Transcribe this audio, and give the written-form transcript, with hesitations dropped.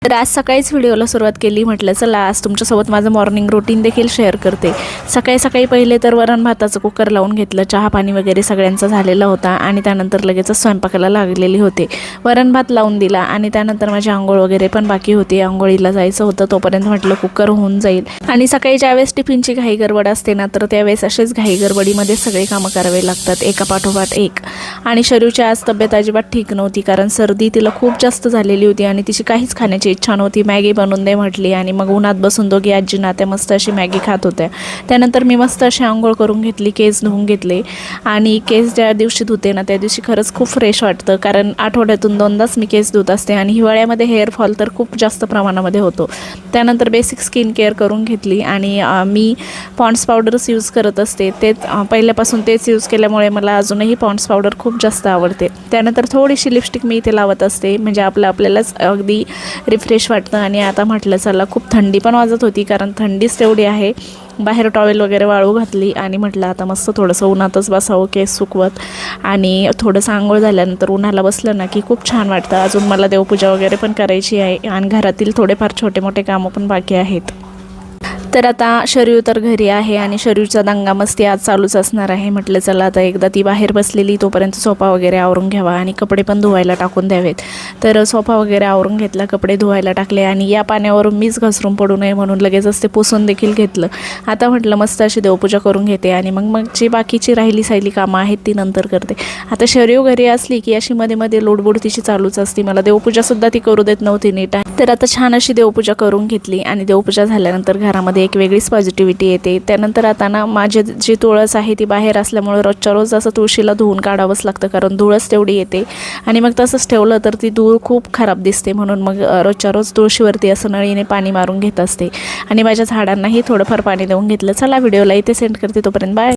तर आज सकाळीच व्हिडिओला सुरुवात केली, म्हटलं चला आज तुमच्यासोबत माझं मॉर्निंग रुटीन देखील शेअर करते। सकाळी पहिले तर वरण भाताचं कुकर लावून घेतलं, चहा पाणी वगैरे सगळ्यांचा झालेला होता आणि त्यानंतर लगेच स्वयंपाकाला लागलेली होते। वरण भात लावून दिला आणि त्यानंतर माझी आंघोळ वगैरे पण बाकी होती, आंघोळीला जायचं होतं, तोपर्यंत म्हटलं कुकर होऊन जाईल। आणि सकाळी ज्यावेळेस टिफिनची घाई गडबड असते ना, तर त्यावेळेस असेच घाई गडबडीमध्ये सगळे कामं करावे लागतात एका पाठोपाठ एक। आणि शरीरची आज तब्येत अजिबात ठीक नव्हती, कारण सर्दी तिला खूप जास्त झालेली होती आणि तिची काहीच खाण्याची इच्छा नव्हती। मॅगी बनवून दे म्हटली आणि मग उन्हात बसून दोघी आजी नात्या मस्त अशी मॅगी खात होत्या। त्यानंतर मी मस्त अशी आंघोळ करून घेतली, केस धुवून घेतले आणि केस ज्या दिवशी धुते ना त्या दिवशी खरंच खूप फ्रेश वाटतं, कारण आठवड्यातून 2दाच मी केस धुत असते आणि हिवाळ्यामध्ये हेअरफॉल तर खूप जास्त प्रमाणामध्ये होतो। त्यानंतर बेसिक स्किन केअर करून घेतली आणि मी पॉन्ड्स पावडरच यूज करत असते, तेच पहिल्यापासून तेच यूज केल्यामुळे मला अजूनही पॉन्ड्स पावडर खूप जास्त आवडते। त्यानंतर थोडीशी लिपस्टिक मी इथे लावत असते, म्हणजे आपल्यालाच अगदी रिफ्रेश वाटतं। आणि आता म्हटलं चला, खूप थंडी पण वाजत होती, कारण थंडीच तेवढी आहे। बाहेर टॉवेल वगैरे वाळू घातली आणि म्हटलं आता मस्त थोडंसं उन्हातच बसावं केस सुकवत, आणि थोडंसं आंघोळ झाल्यानंतर उन्हाला बसलं ना की खूप छान वाटतं। अजून मला देवपूजा वगैरे पण करायची आहे आणि घरातील थोडेफार छोटे मोठे कामं पण बाकी आहेत। तर आता शरीर तर घरी आहे आणि शरीरचा दंगा मस्ती आज चालूच असणार आहे। म्हटलं चला आता एकदा ती बाहेर बसलेली तोपर्यंत सोफा वगैरे आवरून घ्यावा आणि कपडे पण धुवायला टाकून द्यावेत। तर सोफा वगैरे आवरून घेतला, कपडे धुवायला टाकले आणि या पाण्यावरून मीच घसरून पडू नये म्हणून लगेचच ते पुसून देखील घेतलं। आता म्हटलं मस्त अशी देवपूजा करून घेते आणि मग जी बाकीची राहिली सायली कामं आहेत ती नंतर करते। आता शरीर घरी असली की अशी मध्ये मध्ये लोडबोड तिची चालूच असते, मला देवपूजासुद्धा ती करू देत नव्हती नीट। तर आता छान अशी देवपूजा करून घेतली आणि देवपूजा झाल्यानंतर घरामध्ये एक वेगळीच पॉझिटिव्हिटी येते। त्यानंतर आता ना माझी जी तुळस आहे ती बाहेर असल्यामुळे रोजच्या रोज असं तुळशीला धुवून काढावंच लागतं, कारण धूळच तेवढी येते आणि मग तसंच ठेवलं तर ती धूळ खूप खराब दिसते, म्हणून मग रोजच्या रोज तुळशीवरती असं नळीने पाणी मारून घेत असते आणि माझ्या झाडांनाही थोडंफार पाणी देऊन घेतलं। चला व्हिडिओला इथे सेंड करते, तोपर्यंत बाय।